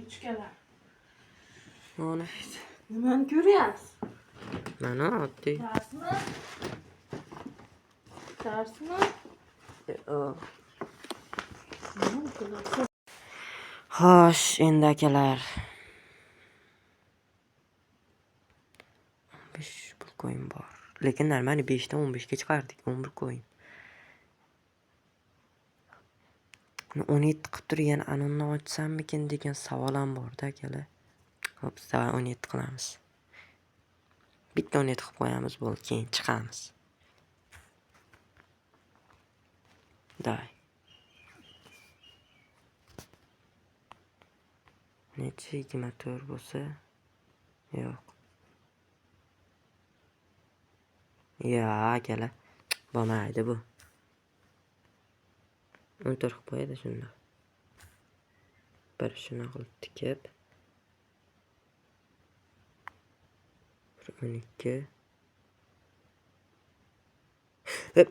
Üçgeler. Mana. Nimani ko'ryapsiz? Mana oddiy. Darsmi? Darsmi? Xo'sh, endi akalar. 15 bir coin bor. Lekin normali 5 dan 15 ga chiqardik. 11 coin. 17 qilib turgan anonni ochsammikin degan savol ham bor-da akalar. Xo'p, 17 qilamiz. Bitta 17 qilib qo'yamiz, bo'ldi, keyin chiqamiz. Day. Necha 24 bo'lsa? Yo'q. Ya, akalar. Bo'lmaydi bu. 14 qilib qo'yadi shunda. Bir shuna qilib tikib. 12. Hop.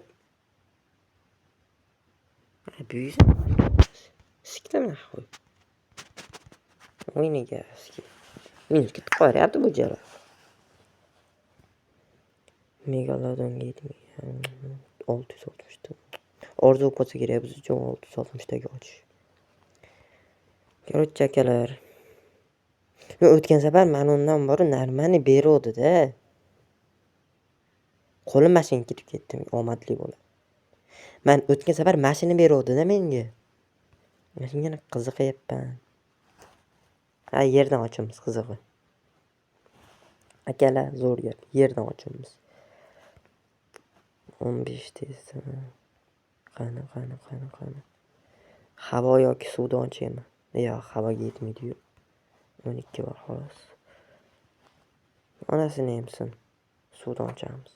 Büyüsün. Siktir mi? Oynaga ski. Minutga qo'yapti bu jala. Megalodon yetmiyor. 660'da. Orada bo'lsa kerak biz uchun 660'dagi ochish. Korotchi akalar. O'tgan safar men undan bor narmani beruvdi-da. Qo'lim mashina ketib ketdim, omadli bo'lib. Men o'tgan safar mashina beruvdi-da menga. Mashinaga qiziqyapman. Ha, yerdan ochamiz qizig'i. Akalar, zo'r gap. Yerdan ochamiz. 15 tesa. Qani. Havo yoki suvdan ochaymi? Yo'q, havoga yetmaydi-yu. 12 bor xolos. Onasini emsin. Suvdan ochamiz.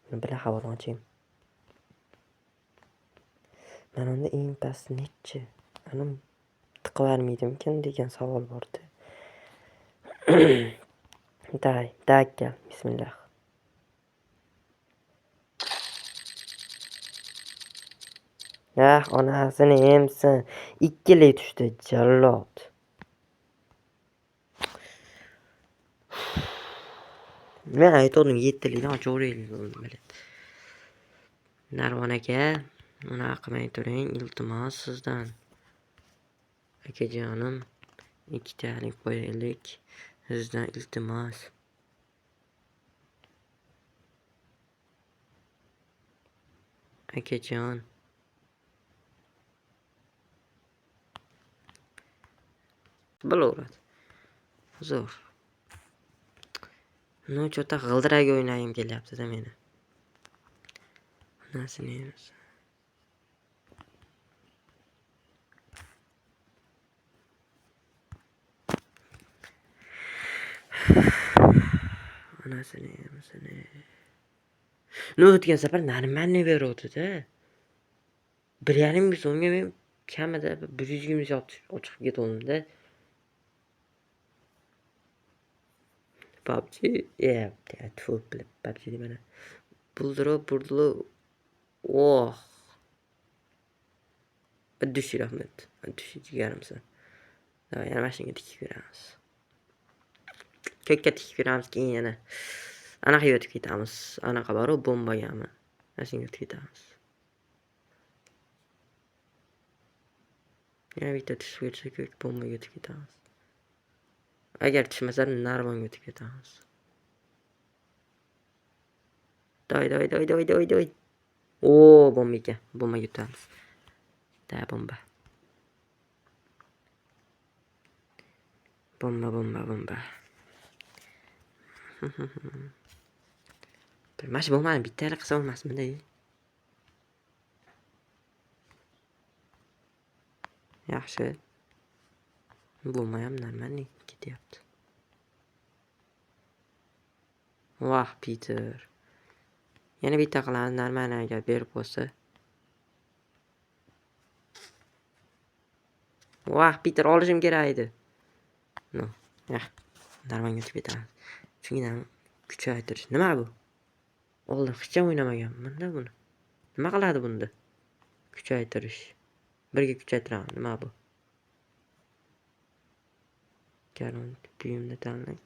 Buni bilan havodan ochaymi? Mana unda eng past nechi? Ana tiqib vermaydimkin degan savol bor-da. Dakkal, bismillah. Onasini emsin. Ikkili tushdi jallod. Men aytdim 7lidan ochaveraylik bo'ldi. Narvon aka, unaqa qilmay turing, iltimos sizdan. Akajonim, 2 talik qo'yaylik. Sizdan iltimos. Akajon. Bo'laveradi. Zo'r. Cho'ta g'ildiragi o'ynagim kelyapti-da meni. Nasini emas. Onasini. O'tgan safar narmanni beruvdi-da. 1,5 ming so'mga men kamida 120 ming ochib ketgandim-da. PUBG, tfu, PUBG demana. Buldiro. Oh. Addushi rahmat. Addushi jigarimsan. Yana mashinaga tikib beramiz. Ko'kka tikib beramiz, keyin yana anaqa yotib ketamiz. Anaqa bor-ku, bombagami. Mashinaga yotib ketamiz. Yana bitta tushib ketsa, ko'k bombaga yotib ketamiz. Agar tushmasa, narvonga yotib ketamiz. Doy. Bombaga yutamiz. Bomba. Bomba. Bilmash bo'lmadi, bittalik qilsa bo'lmasmidi? Yaxshi. Bo'lmayam normalniy ketyapti. Vah, Peter. Yana bitta qilamiz, normalniy agar berib qo'ysa. Vah, Peter olishim kerak edi. No, yah. Darmonga o'tib ketamiz. Shundan kuchaytirish. Nima bu? Oldin hech ham o'ynamaganman-da buni. Nima qiladi bunda? Kuchaytirish. Birga kuchaytiramiz. Nima bu? Garon buyumni tanlang.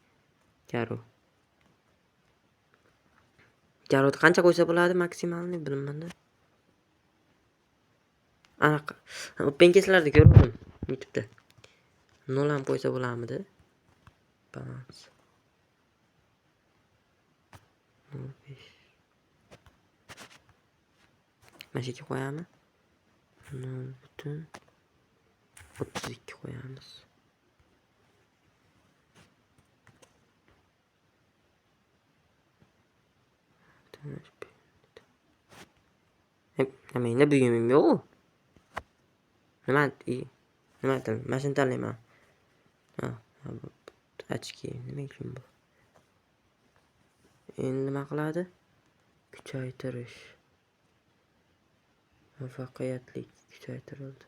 Garot qancha qo'ysa bo'ladi maksimalni bilmayman-da. Anaqa. Openkeslarda ko'rdim YouTube'da. 0 ham qo'ysa bo'larmidi? Balans. 0.5. Mana shu yerga qo'yamiz. 0.32 qo'yamiz. Menda buyumim yo'q. Nima aytdim? Mana shuni tanlayman. Ochki, nima uchun bu? Endi nima qiladi? Kuchaytirish. Muvaffaqiyatli kuchaytirildi.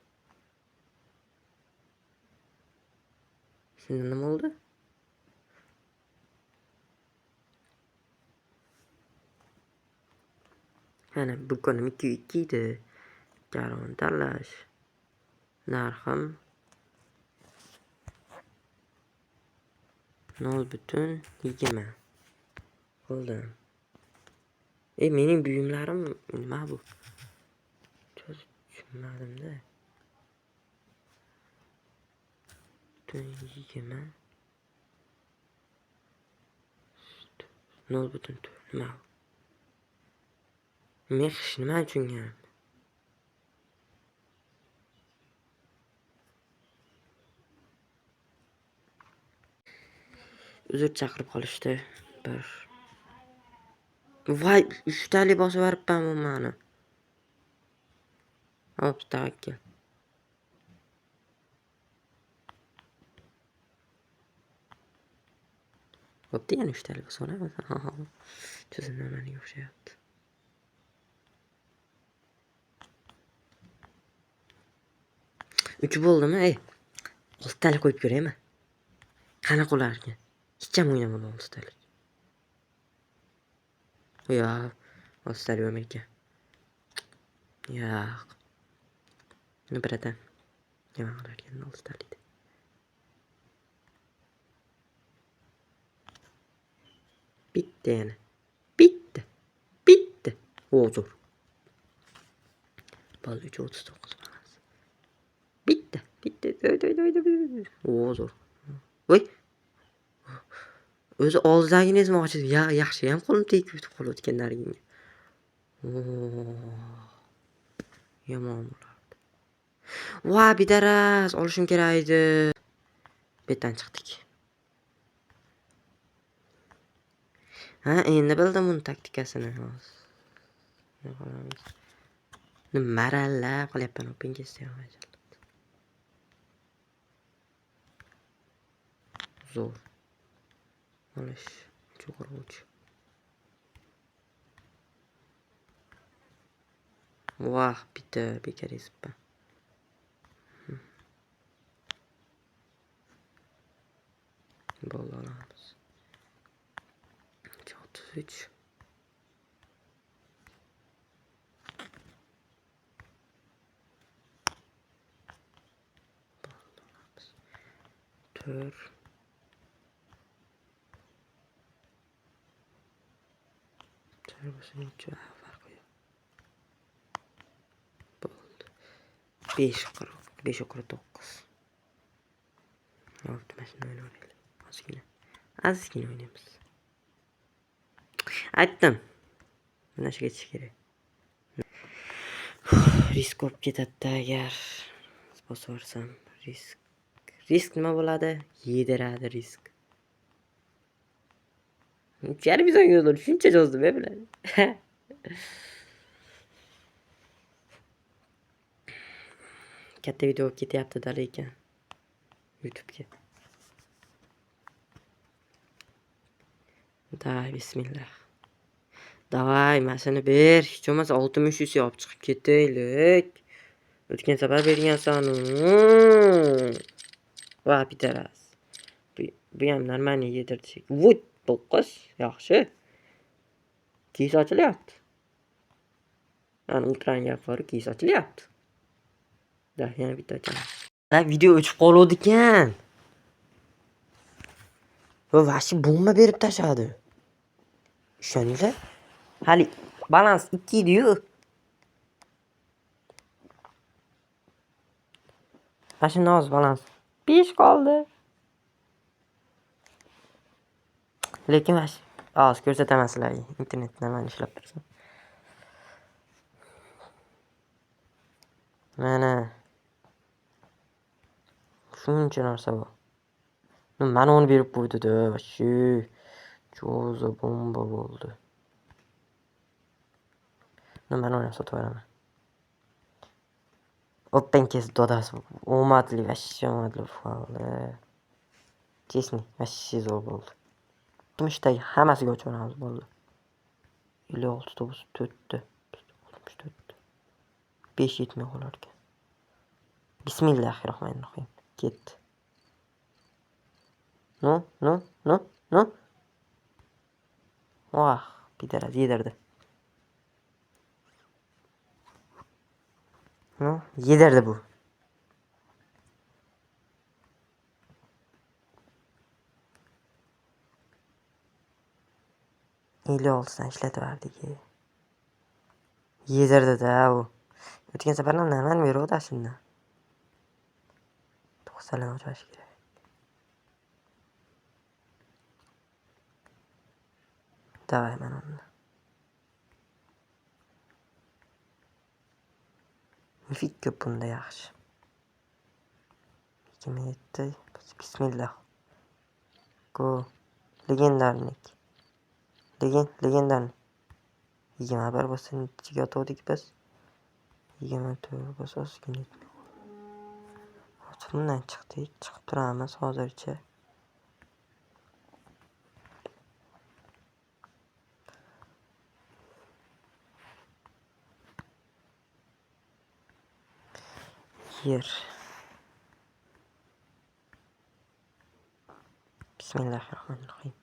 Shunda nima bo'ldi? Mana bu ko'nim 2 edi. Garon tanlash. Narxim 0.20 qildim. Mening buyumlarim nima bu? Tushunmadim-da. 20 0.4 nima? Mexish nima uchun ham? Uzr chaqirib qolishdi. Voy, 3 tali bosib yuboribman mani. Hop, tavakkal. Bo'pti, yana 3 tali bosib olamiz. Tuzilmamanga o'xshayapti. Uch bo'ldimi? 6 tali qo'yib ko'raymi? Qanaqa ularga? Hech ham o'ynamadim 6 tali. Yo'q, 6 tali bo'lmay ekan. Yo'q. Biratan. Nima qilarkan 6 tali? Bitta yana. Bitta. O'zur. Bal 339 balans. Bitta. O'zur. Voy. O'zi oldidagini ezmoqchi. Yaxshi ham qo'lim tegib yutib qolayotganlaringga. Yomon bo'lardi. Va bidaras olishim kerak edi. Betdan chiqdik. Endi bildim uni taktikasini. Maralla qilyapman opingesda ham. Zo'r. Olish cho'qiruvchi. Vah, bitta bekor ezibman. Bo'ldi, olamiz. 33. Bo'ldi, olamiz. 4. Bo'lsa farqi yo'q. Bo'ldi. 5.49. Hop, mashina o'ynaylik. Ozgina o'ynaymiz. Aytdim. Mana shu ketish kerak. Risk olib ketadi agar bosarsam. Risk nima bo'ladi? Yediradi risk. 3,5 million yozdim. Shuncha yozdim bilan. Katta video olib ketyapti-da lekin. YouTube'ga. Davay, bismillah. Davay, mashina ber. Hech bo'lmasa 60 olib chiqib ketaylik. O'tgan safar bergansan-u. Va bitaras. Bu ham normalniy yedirdi. Vut, 9. Yaxshi. Keys ochilyapti. Ana ultrani gap bor, keys ochilyapti. Da, yana bitta ochaman. Da, video o'chib qoluvdi ekan. Va vashi bomba berib tashladi. Ishoninglar. Hali balans 2 edi-yu. Mashina oz balans 5 qoldi. Lekin vash oz ko'rsataman sizlarga. Internetdan men ishlab tursam. Mana shuncha narsa bor. Mana uni berib qo'ydi-da, shu cho'za bomba bo'ldi. Mana uni sotib olaman. Open case dodasi omadli, vashi omadli bo'ldi. Chesni, vashi zo'r bo'ldi. 60 hammasiga ochamiz bo'ldi. 56 9 4 64 5 yetmay qolar ekan. Bismillahirrohmanirrohim. Ketdi. No. Vah, bidaraz yedirdi. No, yedirdi bu. İli olsan işletiverdik. Yedirdi da u. O'tgan safardan naman beruvdi shunda. 90 o'chash kerak. Davay mana uni. Mifik ko'p bunda yaxshi. 27. Bismillah. Go. Legendarnik. Legendarnik. 21 bo'lsa ichiga otdik biz. 24 bo'lsa ozgina. Bundan chiqdik, chiqib turamiz hozircha. Yer. Bismillahirrohmanirrohim.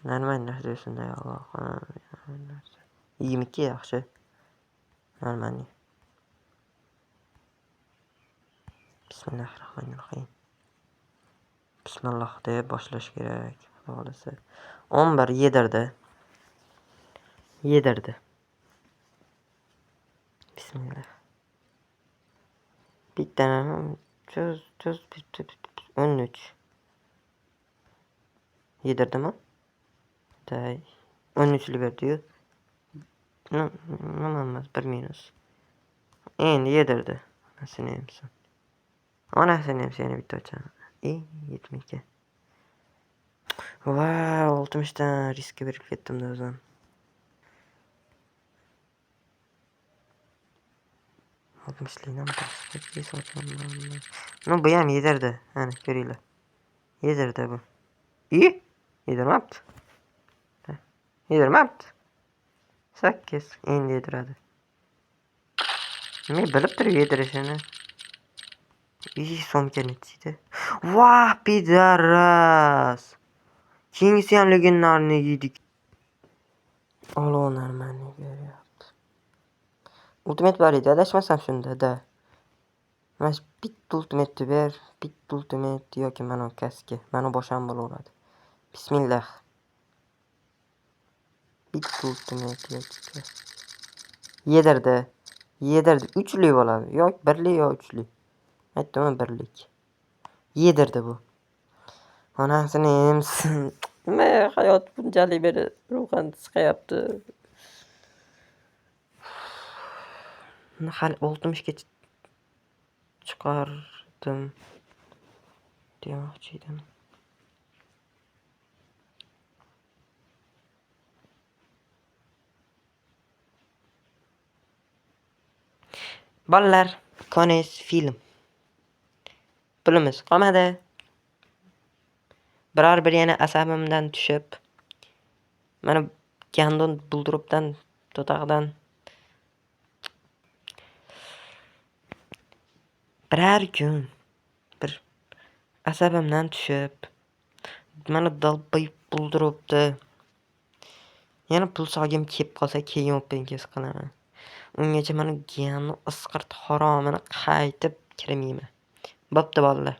Normal narsa shunday Alloh. 22 yaxshi. Normal. Bismillahirrohmanirrohim. Bismillah deb boshlash kerak. Xolisi. 11 yedirdi. Bismillah. Bittadan çöz 13. Yedirdimi? Day. 13'lü verdi. Namaz bir minus. Endi yedirdi. Anasını emsin. Anasını emsin yine bitti açan. 22. Wow, 60'dan riske verip kettim de o zaman. Almışlığına mı başladık? No bu yani yedirdi. Hani görüyle. Yedirdi bu. İyi. Yedirmaptı. Yedirmaptı. 8. Endi yediradi. Ne bilip duruyor yedirişini. İyi son kendisi. Vah pidaras. Kingisi ham legendarni yedik. Olov normalni beryapti. Ultimate bor edi, adashmasam shunda da. Mana bitta ultimate ber, bitta ultimate yoki mana kaski. Mana bosham bo'laveradi. Bismillah. Bitta ultimate yoki. Yedirdi. 3'lü bo'ladi. Yoki 1'li yo 3'lü. Aytdim birlik. Yedirdi bu. Onasini emsin. Nima hayot bunchalik beri ruhan siqayapti. Hali 60 ga chiqardim demoqchi edim. Bolalar Konec film. Pulimiz qolmadi. Biror bir yana asabimdan tushib, mana gandon buldiribdan, to'taqdan biror kun bir asabimdan tushib, mana dalbayib buldiribdi. Yana pul sog'im kelib qolsa, keyin o'pingiz qilaman. Ungacha mana gandon isqirt haromini qaytib kirmayman. Bo'pti bolalar.